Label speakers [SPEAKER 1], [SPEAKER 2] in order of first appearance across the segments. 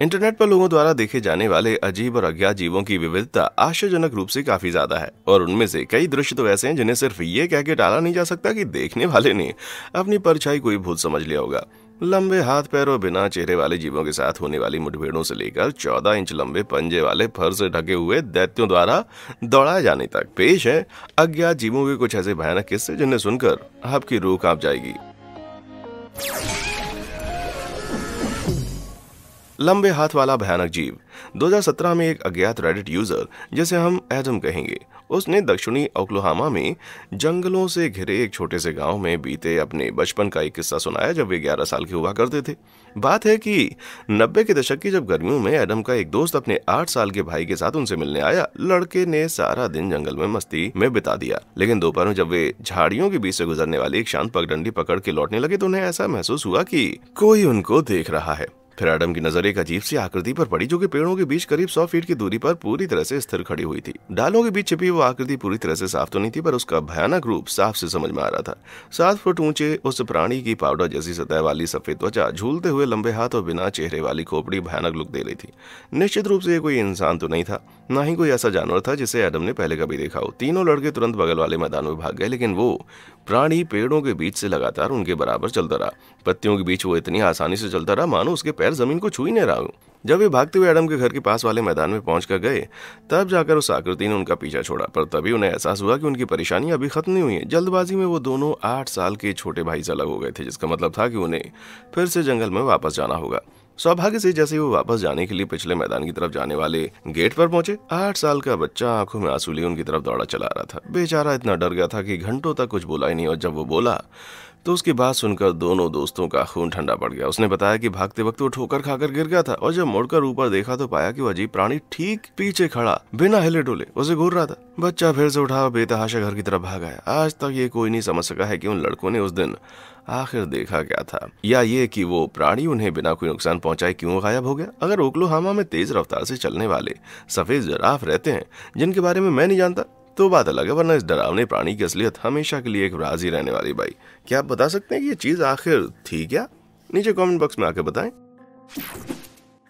[SPEAKER 1] Internet पर लोगों द्वारा देखे जाने वाले अजीब और अज्ञात जीवों की विविधता आश्चर्यजनक रूप से काफी ज्यादा है और उनमें से कई दृश्य तो ऐसे हैं जिन्हें सिर्फ ये कह के टाला नहीं जा सकता कि देखने वाले ने अपनी परछाई कोई भूत समझ लिया होगा। लंबे हाथ पैर और बिना चेहरे वाले जीवों के साथ होने वाली मुठभेड़ों से लेकर 14 इंच लंबे पंजे वाले फर से ढके हुए दैत्यों द्वारा दौड़ाए जाने तक पेश है अज्ञात जीवों के कुछ ऐसे भयानक किस्से जिन्हें सुनकर आपकी रूह कांप जाएगी। लंबे हाथ वाला भयानक जीव। 2017 में एक अज्ञात रेडिट यूजर, जिसे हम एडम कहेंगे, उसने दक्षिणी ओक्लाहोमा में जंगलों से घिरे एक छोटे से गांव में बीते अपने बचपन का एक किस्सा सुनाया जब वे 11 साल के हुआ करते थे। बात है कि 90 के दशक की जब गर्मियों में एडम का एक दोस्त अपने 8 साल के भाई के साथ उनसे मिलने आया। लड़के ने सारा दिन जंगल में मस्ती में बिता दिया, लेकिन दोपहर में जब वे झाड़ियों के बीच से गुजरने वाली एक शांत पगडंडी पकड़ के लौटने लगे तो उन्हें ऐसा महसूस हुआ कि कोई उनको देख रहा है। फिर एडम की नजर एक अजीब सी आकृति पर पड़ी जो कि पेड़ों के बीच करीब 100 फीट की दूरी पर पूरी तरह से स्थिर खड़ी हुई थी। डालों के बीच छिपी वो आकृति पूरी तरह से साफ तो नहीं थी, पर उसका भयानक रूप साफ से समझ में आ रहा था। 7 फुट ऊंचे उस प्राणी की पाउडर जैसी सतह वाली सफेद त्वचा, झूलते हुए लंबे हाथ और बिना चेहरे वाली खोपड़ी भयानक लुक दे रही थी। निश्चित रूप से ये कोई इंसान तो नहीं था, ना ही कोई ऐसा जानवर था जिसे एडम ने पहले कभी देखा हो। तीनों लड़के तुरंत बगल वाले मैदान में भाग गए, लेकिन वो प्राणी पेड़ों के बीच से लगातार उनके बराबर चलता रहा। पत्तियों के बीच वो इतनी आसानी से चलता रहा मानो उसके पैर जमीन को छू ही नहीं रहा हो। जब वे भागते हुए एडम के घर के पास वाले मैदान में पहुंचकर गए, तब जाकर उस आकृति ने उनका पीछा छोड़ा, पर तभी उन्हें एहसास हुआ कि उनकी परेशानी अभी खत्म नहीं हुई है। जल्दबाजी में वो दोनों 8 साल के छोटे भाई से अलग हो गए थे, जिसका मतलब था कि उन्हें फिर से जंगल में वापस जाना होगा। सौभाग्य से जैसे वो वापस जाने के लिए पिछले मैदान की तरफ जाने वाले गेट पर पहुंचे, 8 साल का बच्चा आंखों में आंसू लिए उनकी तरफ दौड़ा चला रहा था। बेचारा इतना डर गया था कि घंटों तक कुछ बोला ही नहीं, और जब वो बोला तो उसकी बात सुनकर दोनों दोस्तों का खून ठंडा पड़ गया। उसने बताया कि भागते वक्त वो ठोकर खाकर गिर गया था और जब मुड़कर ऊपर देखा तो पाया कि वो अजीब प्राणी ठीक पीछे खड़ा बिना हिले डोले उसे घूर रहा था। बच्चा फिर से उठा और बेतहाशा घर की तरफ भाग आया। आज तक ये कोई नहीं समझ सका है कि उन लड़कों ने उस दिन आखिर देखा क्या था, या ये कि वो प्राणी उन्हें बिना कोई नुकसान पहुंचाए क्यों गायब हो गया। अगर ओक्लाहोमा में तेज रफ्तार से चलने वाले सफेद जिराफ रहते हैं जिनके बारे में मैं नहीं जानता तो बात अलग है, वरना इस डरावने प्राणी की असलियत हमेशा के लिए एक राज ही रहने वाली। भाई, क्या आप बता सकते हैं कि ये चीज आखिर थी क्या? नीचे कमेंट बॉक्स में आकर बताएं।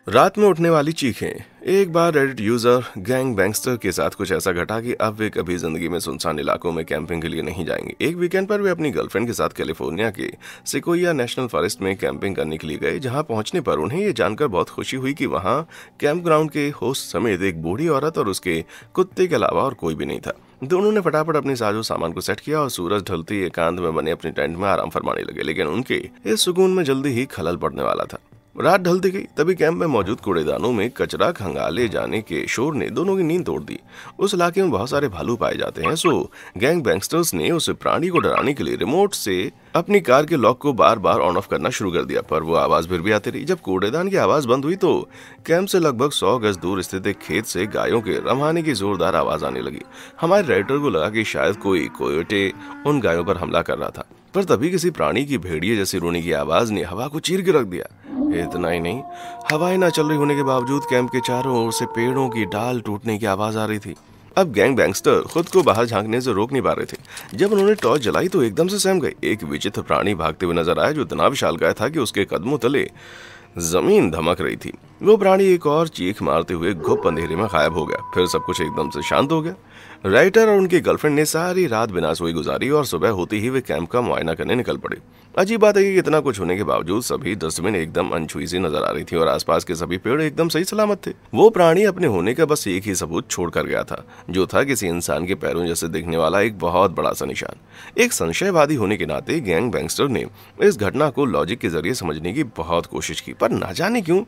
[SPEAKER 1] रात में उठने वाली चीखें। एक बार रेडिट यूजर गैंग बैंगस्टर के साथ कुछ ऐसा घटा कि अब वे कभी जिंदगी में सुनसान इलाकों में कैंपिंग के लिए नहीं जाएंगे। एक वीकेंड पर वे अपनी गर्लफ्रेंड के साथ कैलिफोर्निया के सिकोया नेशनल फॉरेस्ट में कैंपिंग करने के लिए गए, जहां पहुंचने पर उन्हें ये जानकर बहुत खुशी हुई कि वहां कैंप ग्राउंड के होस्ट समेत एक बूढ़ी औरत और उसके कुत्ते के अलावा और कोई भी नहीं था। दोनों ने फटाफट अपने साजो सामान को सेट किया और सूरज ढलते ही एकांत में बने अपने टेंट में आराम फरमाने लगे, लेकिन उनके इस सुकून में जल्दी ही खलल पड़ने वाला था। रात ढलती गई, तभी कैंप में मौजूद कूड़ेदानों में कचरा खंगाले जाने के शोर ने दोनों की नींद तोड़ दी। उस इलाके में बहुत सारे भालू पाए जाते हैं, सो गैंग बैंगस्टर्स ने उस प्राणी को डराने के लिए रिमोट से अपनी कार के लॉक को बार बार ऑन ऑफ करना शुरू कर दिया, पर वो आवाज फिर भी आती रही। जब कूड़ेदान की आवाज बंद हुई तो कैंप से लगभग 100 गज दूर स्थित एक खेत से गायों के रम्हाने की जोरदार आवाज आने लगी। हमारे राइटर को लगा कि शायद कोई कोयोटे उन गायों पर हमला कर रहा था, पर तभी किसी प्राणी की भेड़िए जैसी रोने की आवाज ने हवा को चीर के रख दिया। इतना ही नहीं, हवाएं ना चल रही होने के बावजूद कैंप के चारों ओर से पेड़ों की डाल टूटने की आवाज आ रही थी। अब गैंग बैंगस्टर खुद को बाहर झांकने से रोक नहीं पा रहे थे। जब उन्होंने टॉर्च जलाई तो एकदम से सहम गए। एक विचित्र प्राणी भागते हुए नजर आया जो इतना विशालकाय था कि उसके कदमों तले जमीन धमक रही थी। वो प्राणी एक और चीख मारते हुए घुप अंधेरे में गायब हो गया। फिर सब कुछ एकदम से शांत हो गया। राइटर और उनकी गर्लफ्रेंड ने सारी रात बिना सोई गुजारी और सुबह होते ही वे कैंप का मुआयना करने निकल पड़े। अजीब बात है कि इतना कुछ होने के बावजूद सभी डस्टबिन एकदम अनछुई सी नजर आ रही थी और आसपास के सभी पेड़ एकदम सही सलामत थे। वो प्राणी अपने होने का बस एक ही सबूत छोड़ कर गया था, जो था किसी इंसान के पैरों जैसे दिखने वाला एक बहुत बड़ा सा निशान। एक संशयवादी होने के नाते गैंग बैंगस्टर ने इस घटना को लॉजिक के जरिए समझने की बहुत कोशिश की, पर ना जाने क्यों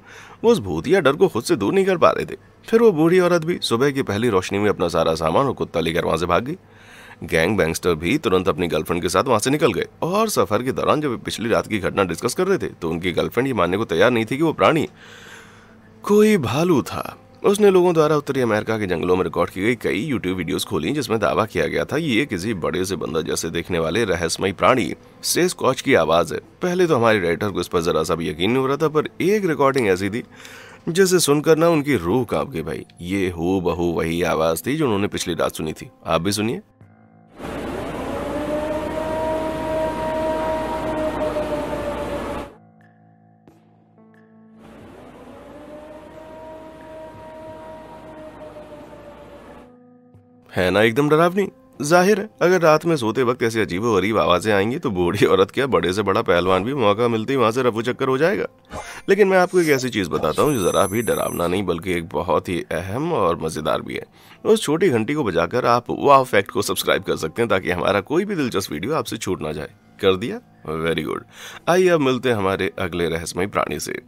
[SPEAKER 1] वो उस भूतिया डर को खुद से दूर नहीं कर पा रहे थे। फिर वो बूढ़ी औरत भी सुबह की पहली रोशनी में अपना सारा सामान और कुत्ता लेकर वहां से भाग गई। गैंग बैंगस्टर भी तुरंत अपनी गर्लफ्रेंड के साथ वहां से निकल गए और सफर के दौरान जब वे पिछली रात की घटना डिस्कस कर रहे थे तो उनकी गर्लफ्रेंड ये मानने को तैयार नहीं थी कि वो प्राणी कोई भालू था। उसने लोगों द्वारा उत्तरी अमेरिका के जंगलों में रिकॉर्ड की गई कई यूट्यूब वीडियोस खोली जिसमें दावा किया गया था ये किसी बड़े से बंदर जैसे देखने वाले रहस्यमयी प्राणी सेस्क्वॉच की आवाज है। पहले तो हमारे राइटर को इस पर जरा सा भी यकीन नहीं हो रहा था, पर एक रिकॉर्डिंग ऐसी थी जिसे सुनकर ना उनकी रूह कांप गई। भाई, ये हूबहू वही आवाज थी जो उन्होंने पिछली रात सुनी थी। आप भी सुनिए। है ना एकदम डरावनी। जाहिर है अगर रात में सोते वक्त ऐसी अजीबो-गरीब आवाजें आएंगी तो बूढ़ी औरत क्या बड़े से बड़ा पहलवान भी मौका मिलते ही वहां से रफू चक्कर हो जाएगा। लेकिन मैं आपको एक ऐसी चीज बताता हूँ जो जरा भी डरावना नहीं बल्कि एक बहुत ही अहम और मजेदार भी है। उस छोटी घंटी को बजाकर आप वाव फैक्ट को सब्सक्राइब कर सकते हैं ताकि हमारा कोई भी दिलचस्प वीडियो आपसे छूट ना जाए। कर दिया? Very good. आइए अब मिलते हैं हमारे अगले रहस्यमय प्राणी से।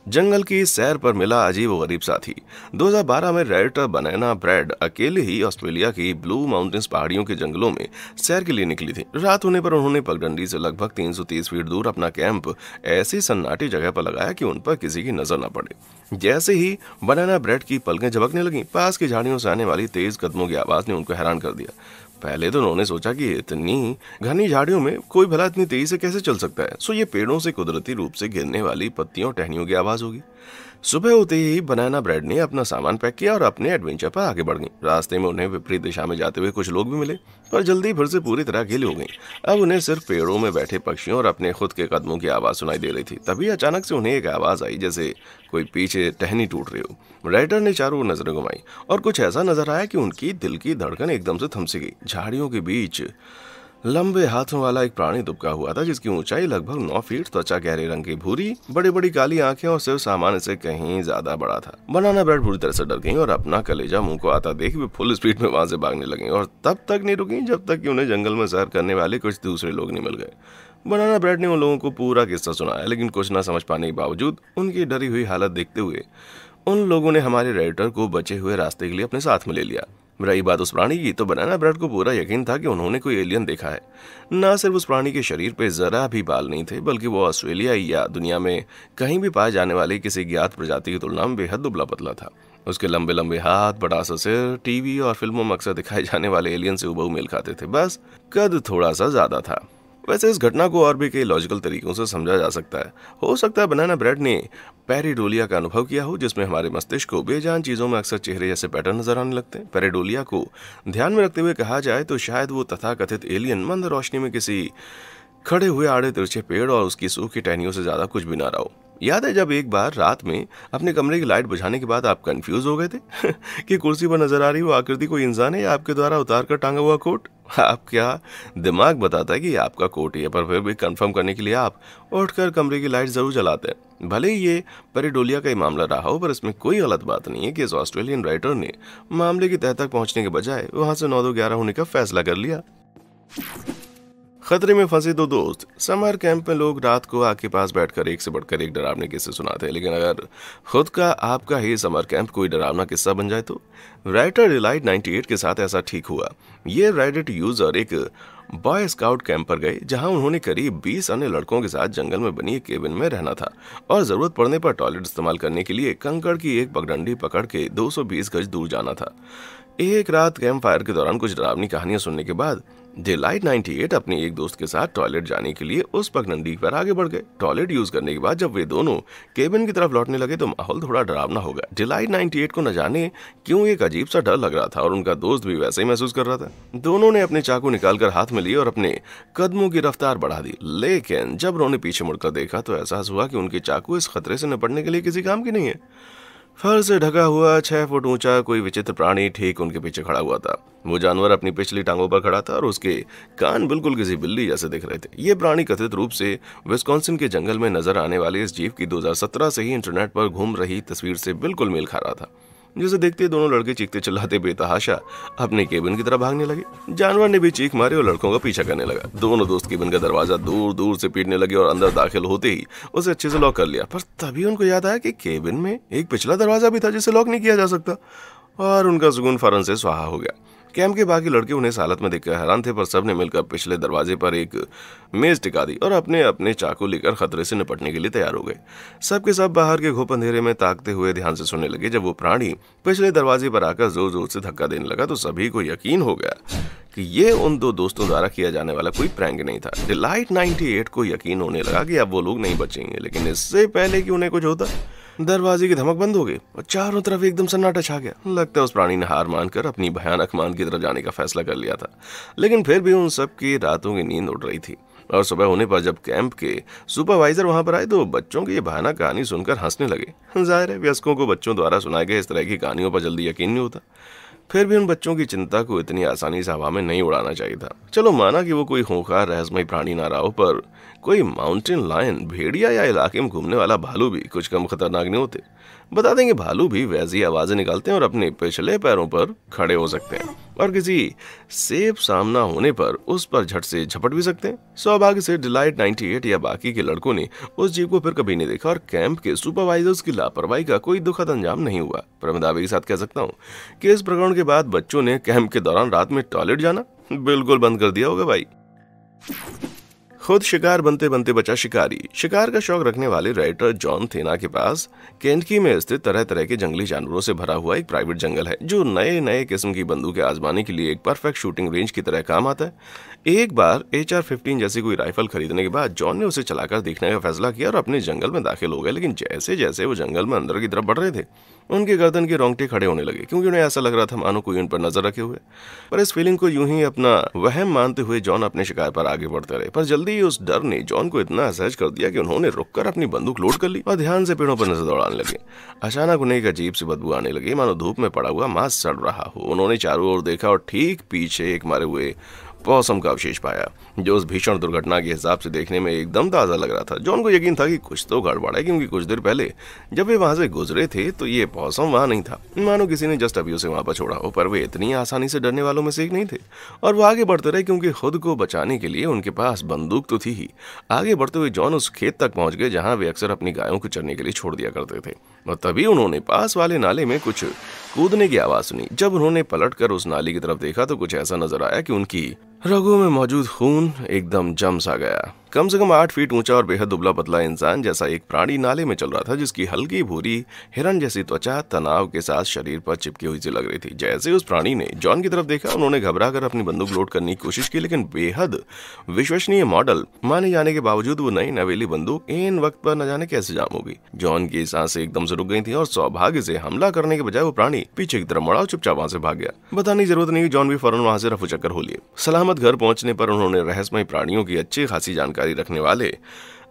[SPEAKER 1] जंगल की सैर पर मिला अजीब व गरीब साथी। 2012 में रेड बनाना ब्रेड अकेले ही ऑस्ट्रेलिया की ब्लू माउंटेन्स पहाड़ियों के जंगलों में सैर के लिए निकली थी। रात होने पर उन्होंने पगडंडी से लगभग 330 फीट दूर अपना कैंप ऐसी सन्नाटी जगह पर लगाया कि उन पर किसी की नजर न पड़े। जैसे ही बनाना ब्रेड की पलकें झपकने लगी, पास की झाड़ियों से आने वाली तेज कदमों की आवाज ने उनको हैरान कर दिया। पहले तो उन्होंने सोचा कि इतनी घनी झाड़ियों में कोई भला इतनी तेजी से कैसे चल सकता है, सो ये पेड़ों से कुदरती रूप से गिरने वाली पत्तियों और टहनियों की आवाज होगी। सुबह होते ही बनाना ब्रेड ने अपना सामान पैक किया और अपने एडवेंचर पर आगे बढ़ गई। रास्ते में उन्हें विपरीत दिशा में जाते हुए कुछ लोग भी मिले, पर जल्दी फिर से पूरी तरह अकेली हो गई। अब उन्हें सिर्फ पेड़ों में बैठे पक्षियों और अपने खुद के कदमों की आवाज सुनाई दे रही थी। तभी अचानक से उन्हें एक आवाज आई जैसे कोई पीछे टहनी टूट रही हो। राइडर ने चारों ओर नजरें घुमाई और कुछ ऐसा नजर आया कि उनकी दिल की धड़कन एकदम से थम सी गई। झाड़ियों के बीच लंबे हाथों वाला एक प्राणी दुबका हुआ था जिसकी ऊंचाई लगभग 9 फीट, त्वचा गहरे रंग की भूरी, बड़ी बड़ी काली आंखें और सिर्फ सामान्य से कहीं ज्यादा बड़ा था। बनाना ब्रेड बुरी तरह से डर गई और अपना कलेजा मुंह को आता देख वे फुल स्पीड में वहां से भागने लगी और तब तक नहीं रुकी जब तक कि उन्हें जंगल में सैर करने वाले कुछ दूसरे लोग नहीं मिल गए। बनाना ब्रेड ने उन लोगों को पूरा किस्सा सुनाया, लेकिन कुछ न समझ पाने के बावजूद उनकी डरी हुई हालत देखते हुए उन लोगों ने हमारे रेडिटर को बचे हुए रास्ते के लिए अपने साथ में ले लिया। रही बात उस प्राणी की, तो बनाना ब्रेड को पूरा यकीन था कि उन्होंने कोई एलियन देखा है। न सिर्फ उस प्राणी के शरीर पे जरा भी बाल नहीं थे, बल्कि वो ऑस्ट्रेलिया या दुनिया में कहीं भी पाए जाने वाले किसी ज्ञात प्रजाति की तुलना में बेहद दुबला पतला था। उसके लंबे लंबे हाथ, बड़ा सा सिर टीवी और फिल्मों में अक्सर दिखाए जाने वाले एलियन से हुबहू मेल खाते थे, बस कद थोड़ा सा ज्यादा था। वैसे इस घटना को और भी कई लॉजिकल तरीकों से समझा जा सकता है। हो सकता है बनाना ब्रेड ने पेरिडोलिया का अनुभव किया हो, जिसमें हमारे मस्तिष्क को बेजान चीजों में अक्सर चेहरे जैसे पैटर्न नजर आने लगते हैं। पेरिडोलिया को ध्यान में रखते हुए कहा जाए तो शायद वो तथाकथित एलियन मंद रोशनी में किसी खड़े हुए आड़े तिरछे पेड़ और उसकी सूखी टहनियों से ज्यादा कुछ भी ना रहा हो। याद है जब एक बार रात में अपने कमरे की लाइट बुझाने के बाद आप कंफ्यूज हो गए थे कि कुर्सी पर नजर आ रही वो आकृति कोई इंसान है या आपके द्वारा उतार कर टांगा हुआ कोट? आप क्या दिमाग बताता है कि आपका कोट ही है, पर फिर भी कंफर्म करने के लिए आप उठकर कमरे की लाइट जरूर जलाते हैं। भले ही ये पेरिडोलिया का ही मामला रहा हो, पर इसमें कोई गलत बात नहीं है कि इस ऑस्ट्रेलियन राइटर ने मामले की तह तक पहुंचने के बजाय वहां से 9-11 होने का फैसला कर लिया। खतरे में फंसे दो दोस्त। समर कैंप में लोग रात को आग के पास बैठकर एक से बढ़कर एक डरावने किस्से सुनाते हैं, लेकिन अगर खुद का आपका ही समर कैंप कोई डरावना किस्सा बन जाए तो? राइटर डिलाइट 98 के साथ ऐसा ठीक हुआ। ये रेडिट यूजर एक बॉय स्काउट कैंप पर गए जहां उन्होंने करीब 20 अन्य लड़कों के साथ जंगल में बनी एक केबिन में रहना था और जरूरत पड़ने पर टॉयलेट इस्तेमाल करने के लिए कंकड़ की एक पगडंडी पकड़ के 220 गज दूर जाना था। एक रात कैंप फायर के दौरान कुछ डरावनी कहानियां सुनने के बाद डिलाइट 98 अपने एक दोस्त के साथ टॉयलेट जाने के लिए उस पगडंडी पर आगे बढ़ गए। टॉयलेट यूज करने के बाद जब वे दोनों केबिन की तरफ लौटने लगे तो माहौल थोड़ा डरावना हो गया। डिलाइट 98 को न जाने क्यों एक अजीब सा डर लग रहा था और उनका दोस्त भी वैसे ही महसूस कर रहा था। दोनों ने अपने चाकू निकालकर हाथ में लिए और अपने कदमों की रफ्तार बढ़ा दी, लेकिन जब उन्होंने पीछे मुड़कर देखा तो एहसास हुआ कि उनके चाकू इस खतरे से निपटने के लिए किसी काम की नहीं है। फर से ढका हुआ 6 फुट ऊंचा कोई विचित्र प्राणी ठीक उनके पीछे खड़ा हुआ था। वो जानवर अपनी पिछली टांगों पर खड़ा था और उसके कान बिल्कुल किसी बिल्ली जैसे दिख रहे थे। ये प्राणी कथित रूप से विस्कॉन्सिन के जंगल में नजर आने वाले इस जीव की 2017 से ही इंटरनेट पर घूम रही तस्वीर से बिल्कुल मेल खा रहा था, जिसे देखते दोनों लड़के चीखते चिल्लाते बेतहाशा अपने केबिन की तरफ भागने लगे। जानवर ने भी चीख मारी और लड़कों का पीछा करने लगा। दोनों दोस्त केबिन का दरवाजा दूर दूर से पीटने लगे और अंदर दाखिल होते ही उसे अच्छे से लॉक कर लिया। पर तभी उनको याद आया कि केबिन में एक पिछला दरवाजा भी था जिसे लॉक नहीं किया जा सकता, और उनका सुकून फौरन से स्वाहा हो गया। कैंप के बाकी लड़के उन्हें इस हालत में देखकर हैरान थे, पर सबने मिलकर पिछले दरवाजे पर एक मेज टिका दी और अपने अपने चाकू लेकर खतरे से निपटने के लिए तैयार हो गए। सबके सब बाहर के घुप अंधेरे में ताकते हुए ध्यान से सुनने लगे। जब वो प्राणी पिछले दरवाजे पर आकर जोर जोर से धक्का देने लगा तो सभी को यकीन हो गया कि ये उन दो दोस्तों द्वारा किया जाने वाला कोई प्रैंक नहीं था। डिलाइट 98 को यकीन होने लगा कि अब वो लोग नहीं बचेंगे, लेकिन इससे पहले कि उन्हें कुछ होता दरवाजे की धमक बंद हो गई और चारों तरफ एकदम सन्नाटा छा गया। लगता है उस प्राणी ने हार मानकर अपनी भयानक मान की तरफ जाने का फैसला कर लिया था, लेकिन फिर भी उन सब की रातों की नींद उड़ रही थी। और सुबह होने पर जब कैंप के सुपरवाइजर वहां पर आए तो बच्चों की ये भयानक कहानी सुनकर हंसने लगे। जाहिर है वयस्कों को बच्चों द्वारा सुनाए गए इस तरह की कहानियों पर जल्दी यकीन नहीं होता। फिर भी उन बच्चों की चिंता को इतनी आसानी से हवा में नहीं उड़ाना चाहिए था। चलो माना कि वो कोई खूंखार रहस्यमय प्राणी ना रहा हो, पर कोई माउंटेन लायन, भेड़िया या इलाके में घूमने वाला भालू भी कुछ कम खतरनाक नहीं होते। बता दें कि भालू भी वैसी आवाजें निकालते हैं और अपने पिछले पैरों पर खड़े हो सकते हैं, और किसी सेफ सामना होने पर उस पर झट से झपट भी सकते हैं। सौभाग्य से डिलाइट 98 या बाकी के लड़कों ने उस जीव को फिर कभी नहीं देखा, और कैंप के सुपरवाइजर्स की लापरवाही का कोई दुखद अंजाम नहीं हुआ। पर मैं दावे के साथ कह सकता हूँ कि इस प्रकरण के बाद बच्चों ने कैंप के दौरान रात में टॉयलेट जाना बिल्कुल बंद कर दिया होगा भाई। खुद शिकार बनते बनते बचा शिकारी। शिकार का शौक रखने वाले राइटर जॉन थेना के पास केंटकी में स्थित तरह तरह के जंगली जानवरों से भरा हुआ एक प्राइवेट जंगल है, जो नए नए किस्म की बंदूकें आजमाने के लिए एक परफेक्ट शूटिंग रेंज की तरह काम आता है। एक बार HR-15 जैसी कोई राइफल खरीदने के बाद जॉन ने उसे चलाकर देखने का फैसला किया और अपने जंगल में दाखिल हो गए। लेकिन जैसे जैसे वो जंगल में अंदर की तरफ बढ़ रहे थे, उनके गर्दन के रोंगटे खड़े होने लगे, क्योंकि उन्हें ऐसा लग रहा था मानो कोई उन पर नजर रखे हुए। पर इस फीलिंग को यूं ही अपना वहम मानते हुए जॉन अपने शिकार पर आगे बढ़ते रहे। पर जल्दी ही उस डर ने जॉन को इतना असहज कर दिया कि उन्होंने रुककर अपनी बंदूक लोड कर ली और ध्यान से पेड़ों पर नजर दौड़ाने लगे। अचानक उन्हें एक अजीब सी बदबू आने लगी, मानो धूप में पड़ा हुआ मांस सड़ रहा हो। उन्होंने चारों ओर देखा और ठीक पीछे एक मरे हुए पॉसम का अवशेष पाया, जो उस भीषण दुर्घटना के हिसाब से देखने में एकदम ताजा लग रहा था। जॉन को यकीन था कि कुछ तो गड़बड़ है, क्योंकि कुछ देर पहले जब वे वहां से गुजरे थे तो ये पॉसम वहां नहीं था, मानो किसी ने जस्ट अभी उसे वहां पर छोड़ा हो। पर वे इतनी आसानी से डरने वालों में से एक नहीं थे, और वो आगे बढ़ते रहे, क्योंकि खुद को बचाने के लिए उनके पास बंदूक तो थी ही। आगे बढ़ते हुए जॉन उस खेत तक पहुंच गए जहां वे अक्सर अपनी गायों को चरने के लिए छोड़ दिया करते थे, और तभी उन्होंने पास वाले नाले में कुछ कूदने की आवाज सुनी। जब उन्होंने पलटकर उस नाली की तरफ देखा तो कुछ ऐसा नजर आया कि उनकी रगों में मौजूद खून एकदम जम सा गया। कम से कम 8 फीट ऊंचा और बेहद दुबला पतला इंसान जैसा एक प्राणी नाले में चल रहा था, जिसकी हल्की भूरी हिरन जैसी त्वचा तनाव के साथ शरीर पर चिपकी हुई सी लग रही थी। जैसे उस प्राणी ने जॉन की तरफ देखा, उन्होंने घबराकर अपनी बंदूक लोड करने की कोशिश की, लेकिन बेहद विश्वसनीय मॉडल माने जाने के बावजूद वो नई नवेली बंदूक इन वक्त पर न जाने कैसे जाम हो गई। जॉन की सांसें एकदम से रुक गई थी, और सौभाग्य से हमला करने के बजाय वो प्राणी पीछे की तरफ मुड़ा और चुपचाप वहां से भाग गया। बताने की जरूरत नहीं, जॉन भी फौरन वहां से रफू चक्कर हो लिए। सलामत घर पहुंचने पर उन्होंने रहस्यमय प्राणियों की अच्छी खासी जानकारी रखने वाले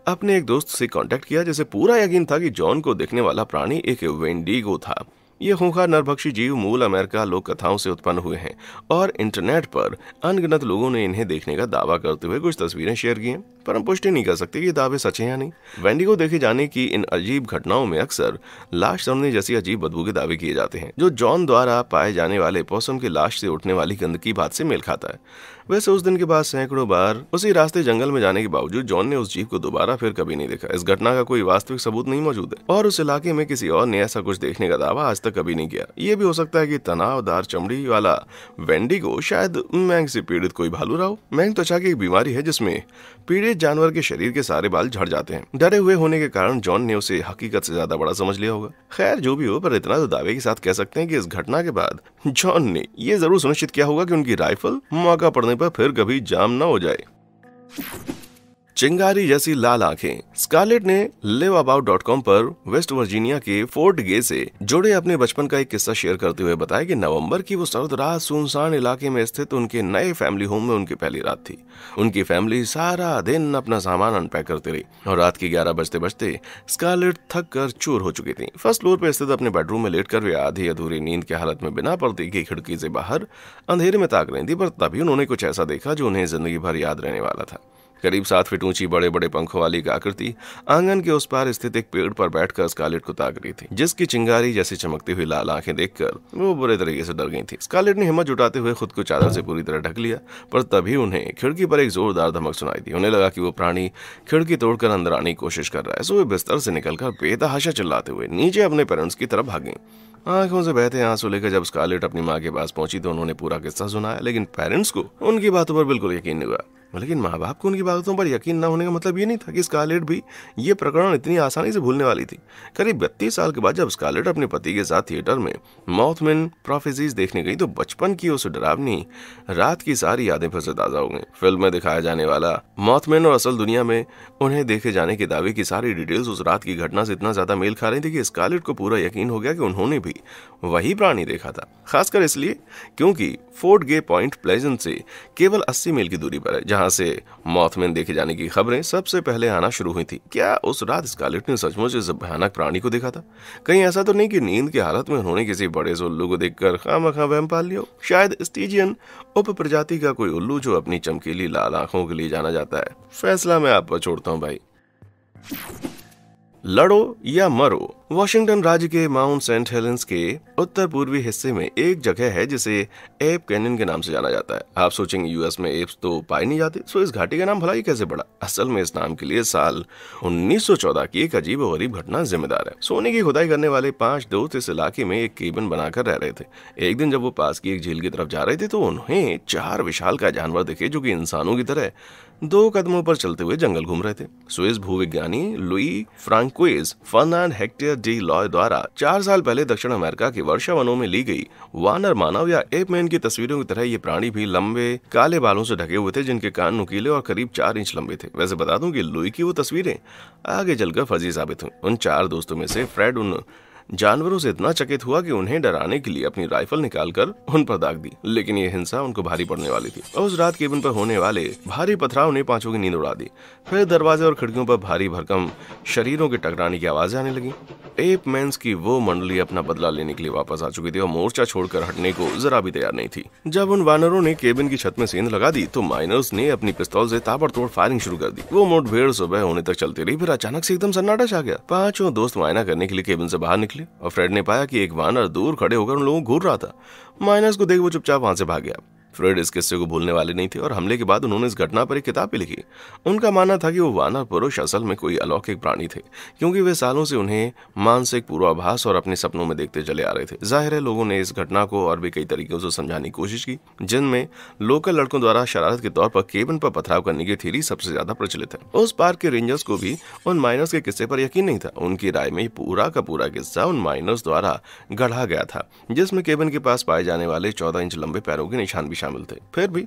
[SPEAKER 1] अपने एक दोस्त से कांटेक्ट किया, जिसे पूरा यकीन था कि जॉन को देखने वाला प्राणी एक वेंडिगो था। ये खूंखार नरभक्षी जीव मूल अमेरिका लोक कथाओं से उत्पन्न हुए हैं, और इंटरनेट पर अनगिनत लोगों ने इन्हें देखने का दावा करते हुए कुछ तस्वीरें शेयर की हैं, पर हम पुष्टि नहीं कर सकते कि ये दावे सच हैं या नहीं। वेंडिगो देखे जाने की इन अजीब घटनाओं में अक्सर लाश सड़ने जैसी अजीब बदबू के दावे किए जाते हैं, जो जॉन द्वारा पाए जाने वाले पोसम की लाश से उठने वाली गंदगी बात से मेल खाता है। वैसे उस दिन के बाद सैकड़ों बार उसी रास्ते जंगल में जाने के बावजूद जॉन ने उस जीव को दोबारा फिर कभी नहीं देखा। इस घटना का कोई वास्तविक सबूत नहीं मौजूद है, और उस इलाके में किसी और ने ऐसा कुछ देखने का दावा आज तक कभी नहीं किया। ये भी हो सकता है कि तनावदार चमड़ी वाला वेंडिगो शायद मैंग से पीड़ित कोई भालू रहा हो। मैंग त्वचा की एक बीमारी है जिसमें पीड़ित जानवर के शरीर के सारे बाल झड़ जाते हैं। डरे हुए होने के कारण जॉन ने उसे हकीकत से ज्यादा बड़ा समझ लिया होगा। खैर जो भी हो, पर इतना तो दावे के साथ कह सकते हैं कि इस घटना के बाद जॉन ने यह जरूर सुनिश्चित किया होगा कि उनकी राइफल मौका पड़ने पर फिर कभी जाम न हो जाए। चिंगारी जैसी लाल आंखें। स्कारलेट ने liveabout.com पर वेस्ट वर्जीनिया के फोर्ट गे से जुड़े अपने बचपन का एक किस्सा शेयर करते हुए बताया कि नवंबर की वो सर्द रात सुनसान इलाके में स्थित उनके नए फैमिली होम में उनकी पहली रात थी। उनकी फैमिली सारा दिन अपना सामान अनपैक करती रही, और रात के 11 बजते बजते स्कारलेट थक कर चूर हो चुकी थी। फर्स्ट फ्लोर पर स्थित अपने बेडरूम में लेटकर वे आधी अधूरी नींद की हालत में बिना पर्दे की खिड़की से बाहर अंधेरे में ताक रही थी। पर तभी उन्होंने कुछ ऐसा देखा जो उन्हें जिंदगी भर याद रहने वाला था। करीब 7 फीट ऊंची बड़े बड़े पंखों वाली एक आकृति आंगन के उस पार स्थित एक पेड़ पर बैठकर स्कारलेट को ताक रही थी, जिसकी चिंगारी जैसी चमकती हुई लाल आंखें देखकर वो बुरे तरीके से डर गई थी। स्कारलेट ने हिम्मत जुटाते हुए खुद को चादर से पूरी तरह ढक लिया, पर तभी उन्हें खिड़की पर एक जोरदार धमक सुनाई दी। उन्हें लगा कि वो प्राणी खिड़की तोड़कर अंदर आने की कोशिश कर रहा है। सो वे बिस्तर से निकलकर बेतहाशा चिल्लाते हुए नीचे अपने पेरेंट्स की तरफ भाग गईं। आंखों से बहते आंसू लेकर जब स्कारलेट अपनी माँ के पास पहुंची तो उन्होंने पूरा किस्सा सुनाया, लेकिन पेरेंट्स को उनकी बातों पर बिल्कुल यकीन नहीं हुआ। लेकिन माँ बाप को उनकी बातों पर यकीन न होने का मतलब ये नहीं था कि स्कारलेट भी ये प्रकरण इतनी आसानी से भूलने वाली थी। करीब 32 साल के बाद जब स्कारलेट अपने पति के साथ थिएटर में मॉथमैन प्रोफेसीज देखने गई तो बचपन की उस डरावनी रात की सारी यादें फिर से ताजा हो गई। फिल्म में दिखाया जाने वाला मॉथमैन और असल दुनिया में उन्हें देखे जाने के दावे की सारी डिटेल्स उस रात की घटना से इतना ज्यादा मेल खा रही थी कि स्कारलेट को पूरा यकीन हो गया कि उन्होंने भी भी वही प्राणी देखा था। खासकर इसलिए क्योंकि फोर्ट गे पॉइंट प्लेजेंट से केवल 80 मील की दूरी पर है, जहां से मॉथमैन देखे जाने की खबरें सबसे पहले आना शुरू हुई थी। क्या उस रात स्कारलेट ने सचमुच इस भयानक प्राणी को देखा था? कहीं ऐसा तो नहीं कि नींद की हालत में उन्होंने किसी बड़े से उल्लू को देखकर खामखा वहम पाल लिया हो? शायद स्टीजियन उप प्रजाति का कोई उल्लू जो अपनी चमकीली लाल आंखों के लिए जाना जाता है। फैसला मैं आप पर छोड़ता हूं भाई। लड़ो या मरो। वॉशिंगटन राज्य के माउंट सेंट हेलेंस के उत्तर पूर्वी हिस्से में एक जगह है जिसे एप कैनियन के नाम से जाना जाता है। आप सोचेंगे यूएस में एप्स तो पाए नहीं जाते, सो इस घाटी का नाम भला ही कैसे पड़ा? असल में इस नाम के लिए साल 1914 की एक अजीब और गरीब घटना जिम्मेदार है। सोने की खुदाई करने वाले 5 दोस्त इस इलाके में एक केबिन बनाकर रह रहे थे। एक दिन जब वो पास की एक झील की तरफ जा रहे थे तो उन्हें 4 विशालकाय जानवर दिखे जो कि इंसानों की तरह 2 कदमों पर चलते हुए जंगल घूम रहे थे। स्विस भूविज्ञानी Louis Francois Fernand Hector de Loys द्वारा 4 साल पहले दक्षिण अमेरिका के वर्षा वनों में ली गई वानर मानव या एपमैन की तस्वीरों की तरह ये प्राणी भी लंबे काले बालों से ढके हुए थे, जिनके कान नुकीले और करीब 4 इंच लंबे थे। वैसे बता दूं कि लुई की वो तस्वीरें आगे चलकर फर्जी साबित हुई। उन 4 दोस्तों में से फ्रेड उन जानवरों से इतना चकित हुआ कि उन्हें डराने के लिए अपनी राइफल निकालकर उन पर दाग दी, लेकिन ये हिंसा उनको भारी पड़ने वाली थी। उस रात केबिन पर होने वाले भारी पथराव ने 5 की नींद उड़ा दी। फिर दरवाजे और खिड़कियों पर भारी भरकम शरीरों के टकराने की आवाजें आने लगी। एप मैन्स की वो मंडली अपना बदला लेने के लिए वापस आ चुकी थी और मोर्चा छोड़कर हटने को जरा भी तैयार नहीं थी। जब उन वानरों ने केबिन की छत में सेंध लगा दी तो माइनर्स ने अपनी पिस्तौल से ताबड़तोड़ फायरिंग शुरू कर दी। वो मुठभेड़ सुबह होने तक चलती रही, फिर अचानक से एकदम सन्नाटा छा गया। 5 दोस्त मुआयना करने के लिए केबिन से बाहर निकले और फ्रेड ने पाया कि एक वानर दूर खड़े होकर उन लोगों को घूर रहा था। माइनर्स को देख वो चुपचाप वहां से भाग गया। फ्रेड इस किस्से को भूलने वाले नहीं थे और हमले के बाद उन्होंने इस घटना पर एक किताब भी लिखी। उनका मानना था कि वो वानर पुरुष असल में कोई अलौकिक प्राणी थे, क्योंकि वे सालों से उन्हें मानसिक पूर्वाभास और अपने सपनों में देखते चले आ रहे थे। जाहिर है लोगों ने इस घटना को और भी कई तरीकों से समझाने की कोशिश की, जिनमें लोकल लड़कों द्वारा शरारत के तौर पर केबिन पर पथराव करने की थ्योरी सबसे ज्यादा प्रचलित है। उस पार्क के रेंजर्स को भी उन माइनर्स के किस्से पर यकीन नहीं था। उनकी राय में पूरा का पूरा किस्सा उन माइनर्स द्वारा गढ़ा गया था, जिसमें केबिन के पास पाए जाने वाले 14 इंच लंबे पैरों के निशान भी शामिल थे। फिर भी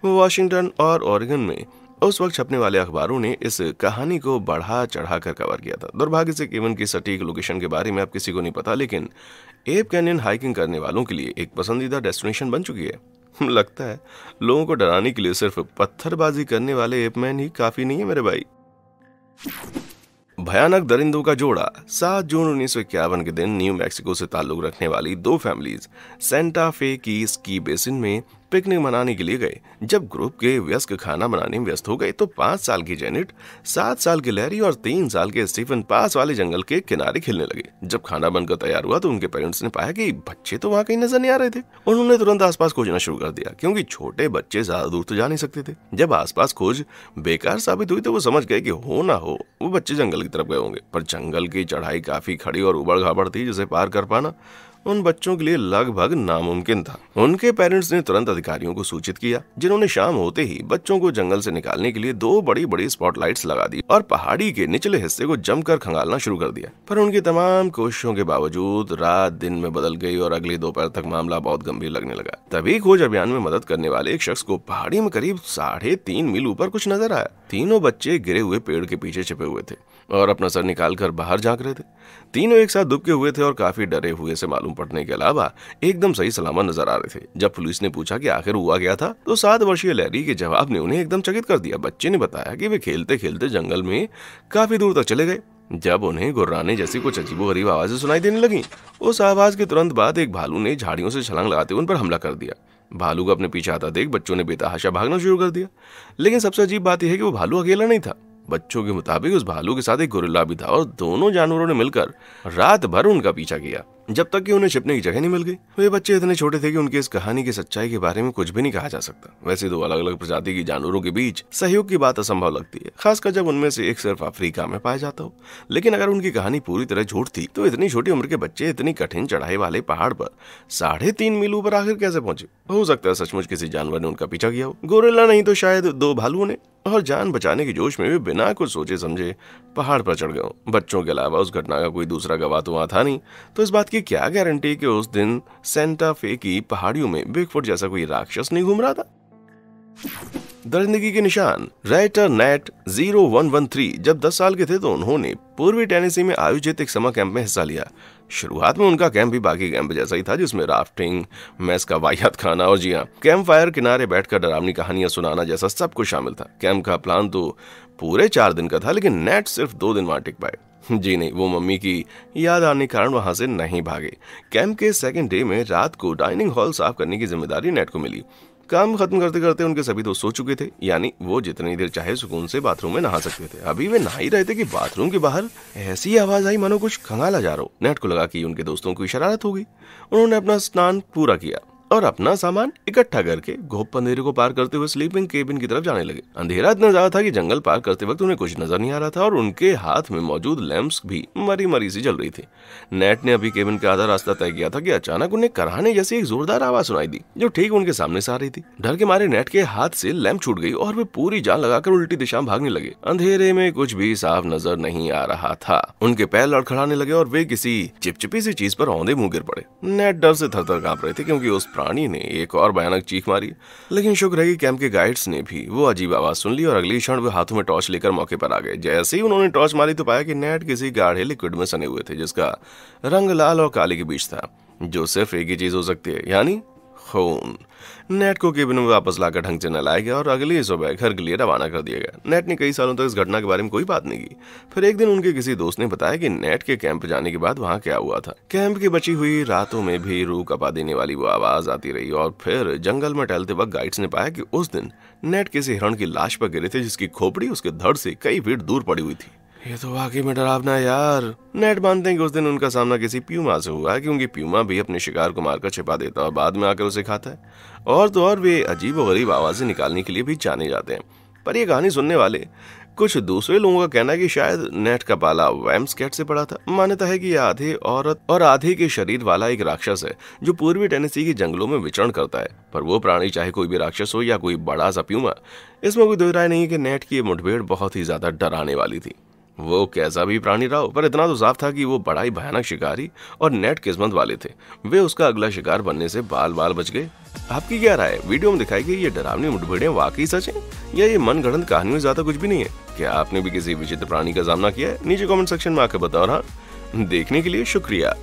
[SPEAKER 1] वॉशिंगटन और ओरेगन में उस वक्त छपने वाले अखबारों ने इस कहानी को बढ़ा चढ़ा कर कवर किया था। दुर्भाग्य से केबिन की सटीक लोकेशन के बारे में अब किसी को नहीं पता, लेकिन एप कैनियन हाइकिंग करने वालों के लिए एक पसंदीदा डेस्टिनेशन बन चुकी है। लगता है लोगों को डराने के लिए सिर्फ पत्थरबाजी करने वाले एपमैन ही काफी नहीं है मेरे भाई। भयानक दरिंदों का जोड़ा। 7 जून 1951 के दिन न्यू मैक्सिको से ताल्लुक रखने वाली 2 फैमिलीज सेंटा फे की स्की बेसिन में पिकनिक मनाने के लिए गए। जब ग्रुप के वयस्क खाना बनाने में व्यस्त हो गए तो 5 साल की जेनेट, 7 साल की लैरी और 3 साल के स्टीफन पास वाले जंगल के किनारे खेलने लगे। जब खाना बनकर तैयार हुआ तो उनके पेरेंट्स ने पाया कि बच्चे तो वहां कहीं नजर नहीं आ रहे थे। उन्होंने तुरंत आसपास खोजना शुरू कर दिया, क्योंकि छोटे बच्चे ज्यादा दूर तो जा नहीं सकते थे। जब आसपास खोज बेकार साबित हुई तो वो समझ गए कि हो ना हो वो बच्चे जंगल की तरफ गए होंगे। पर जंगल की चढ़ाई काफी खड़ी और उबड़ खाबड़ थी, जिसे पार कर पाना उन बच्चों के लिए लगभग नामुमकिन था। उनके पेरेंट्स ने तुरंत अधिकारियों को सूचित किया, जिन्होंने शाम होते ही बच्चों को जंगल से निकालने के लिए 2 बड़ी बड़ी स्पॉटलाइट्स लगा दी और पहाड़ी के निचले हिस्से को जमकर खंगालना शुरू कर दिया। पर उनकी तमाम कोशिशों के बावजूद रात दिन में बदल गई और अगली दोपहर तक मामला बहुत गंभीर लगने लगा। तभी खोज अभियान में मदद करने वाले एक शख्स को पहाड़ी में करीब 3.5 मील ऊपर कुछ नजर आया। तीनों बच्चे गिरे हुए पेड़ के पीछे छिपे हुए थे और अपना सर निकालकर बाहर झांक रहे थे। तीनों एक साथ दुबके हुए थे और काफी डरे हुए से मालूम पड़ने के अलावा एकदम सही सलामत नजर आ रहे थे। जब पुलिस ने पूछा कि आखिर हुआ क्या था तो 7 वर्षीय लैरी के जवाब ने उन्हें एकदम चकित कर दिया। बच्चे ने बताया कि वे खेलते खेलते जंगल में काफी दूर तक चले गए जब उन्हें गुर्राने जैसी कुछ अजीबोगरीब आवाजें सुनाई देने लगी। उस आवाज के तुरंत बाद एक भालू ने झाड़ियों से छलांग लगाते उन पर हमला कर दिया। भालू को अपने पीछे आता देख बच्चों ने बेतहाशा भागना शुरू कर दिया। लेकिन सबसे अजीब बात यह है कि वो भालू अकेला नहीं था। बच्चों के मुताबिक उस भालू के साथ एक गोरिल्ला भी था और दोनों जानवरों ने मिलकर रात भर उनका पीछा किया, जब तक कि उन्हें छिपने की जगह नहीं मिल गई। वे बच्चे इतने छोटे थे कि उनकी इस कहानी की सच्चाई के बारे में कुछ भी नहीं कहा जा सकता। वैसे 2 अलग अलग प्रजाति की जानवरों के बीच सहयोग की बात असंभव लगती है, खासकर जब उनमें से एक सिर्फ अफ्रीका में पाया जाता हो। लेकिन अगर उनकी कहानी पूरी तरह झूठ थी तो इतनी छोटी उम्र के बच्चे इतनी कठिन चढ़ाई वाले पहाड़ पर 3.5 मील ऊपर आखिर कैसे पहुंचे? हो सकता है सचमुच किसी जानवर ने उनका पीछा किया हो, गोरिल्ला नहीं तो शायद 2 भालुओं ने। और जान बचाने के जोश में भी बिना कुछ सोचे समझे पहाड़ पर चढ़ गए। बच्चों के अलावा उस घटना का कोई दूसरा गवाह तो वहां था नहीं, तो इस बात की क्या गारंटी कि उस दिन सेंटा फे की पहाड़ियों में बिगफुट जैसा कोई राक्षस नहीं घूम रहा था? दरिंदगी के निशान। राइटर नेट 0113 जब 10 साल के थे तो उन्होंने पूर्वी टेनेसी में आयोजित एक समर कैंप में हिस्सा लिया। शुरुआत में उनका कैंप भी बाकी कैंप जैसा ही था, जिसमें राफ्टिंग, मेस का वाहियात खाना और जी हाँ, कैंप फायर किनारे बैठकर डरावनी कहानियां सुनाना जैसा सब कुछ शामिल था। कैंप का प्लान तो पूरे 4 दिन का था, लेकिन नेट सिर्फ 2 दिन वहां टिक पाए। जी नहीं, वो मम्मी की याद आने के कारण वहां से नहीं भागे। कैंप के सेकंड डे में रात को डाइनिंग हॉल साफ करने की जिम्मेदारी नेट को मिली। काम खत्म करते करते उनके सभी दोस्त सो चुके थे, यानी वो जितनी देर चाहे सुकून से बाथरूम में नहा सकते थे। अभी वे नहा ही रहे थे कि बाथरूम के बाहर ऐसी आवाज आई मानो कुछ खंगाला जा रहा हो। नेट को लगा कि उनके दोस्तों की शरारत हो गई। उन्होंने अपना स्नान पूरा किया और अपना सामान इकट्ठा करके घोप अंधेरे को पार करते हुए स्लीपिंग केबिन की तरफ जाने लगे। अंधेरा इतना ज्यादा था कि जंगल पार करते वक्त उन्हें कुछ नजर नहीं आ रहा था और उनके हाथ में मौजूद लैंप्स भी मरी मरी सी जल रही थी। नेट ने अभी केबिन का आधा रास्ता तय किया था कि अचानक उन्हें कराहने जैसी एक जोरदार आवाज सुनाई दी, जो ठीक उनके सामने से आ रही थी। डर के मारे नेट के हाथ से लैंप छूट गई और वे पूरी जान लगाकर उल्टी दिशा में भागने लगे। अंधेरे में कुछ भी साफ नजर नहीं आ रहा था। उनके पैर लड़खड़ाने लगे और वे किसी चिपचिपी सी चीज पर औंधे मुंह गिर पड़े। नेट डर से थर-थर कांप रहे थे क्योंकि उस प्राणी ने एक और भयानक चीख मारी। लेकिन शुक्र है कि कैंप के गाइड्स ने भी वो अजीब आवाज सुन ली और अगली क्षण वे हाथों में टॉर्च लेकर मौके पर आ गए। जैसे ही उन्होंने टॉर्च मारी तो पाया कि नेट किसी गाढ़े लिक्विड में सने हुए थे, जिसका रंग लाल और काले के बीच था, जो सिर्फ एक ही चीज हो सकती है, यानी खून। नेट को केबिन में वापस लाकर ढंग से नहलाया गया और अगली सुबह घर के लिए रवाना कर दिया गया। नेट ने कई सालों तक इस घटना के बारे में कोई बात नहीं की। फिर एक दिन उनके किसी दोस्त ने बताया कि नेट के कैंप जाने के बाद वहां क्या हुआ था। कैंप की बची हुई रातों में भी रूह कपा देने वाली वो आवाज आती रही और फिर जंगल में टहलते वक्त गाइड्स ने पाया कि उस दिन नेट किसी हिरण की लाश पर गिरे थे, जिसकी खोपड़ी उसके धड़ से कई फीट दूर पड़ी हुई थी। ये तो वाकई में डरावना है यार। नेट मानते हैं कि उस दिन उनका सामना किसी प्यूमा से हुआ है, क्योंकि प्यूमा भी अपने शिकार को मारकर छिपा देता है और बाद में आकर उसे खाता है। और तो और वे अजीब और गरीब आवाजें निकालने के लिए भी जाने जाते हैं। पर ये कहानी सुनने वाले कुछ दूसरे लोगों का कहना है कि शायद नेट का पाला वैम्स कैट से पड़ा था। मान्यता है कि यह आधे औरत और आधे के शरीर वाला एक राक्षस है जो पूर्वी टेनेसी के जंगलों में विचरण करता है। पर वो प्राणी चाहे कोई भी राक्षस हो या कोई बड़ा सा प्यूमा, इसमें कोई दो राय नहीं कि नेट की मुठभेड़ बहुत ही ज्यादा डराने वाली थी। वो कैसा भी प्राणी रहा हो, पर इतना तो साफ था कि वो बड़ा ही भयानक शिकारी और नेट किस्मत वाले थे। वे उसका अगला शिकार बनने से बाल बाल बच गए। आपकी क्या राय है? वीडियो में दिखाई गई ये डरावनी मुठभेड़ें वाकई सच हैं या ये मनगढ़ंत कहानियों से ज्यादा कुछ भी नहीं है? क्या आपने भी किसी विचित्र प्राणी का सामना किया है? नीचे कमेंट सेक्शन में आकर बताओ। हाँ, देखने के लिए शुक्रिया।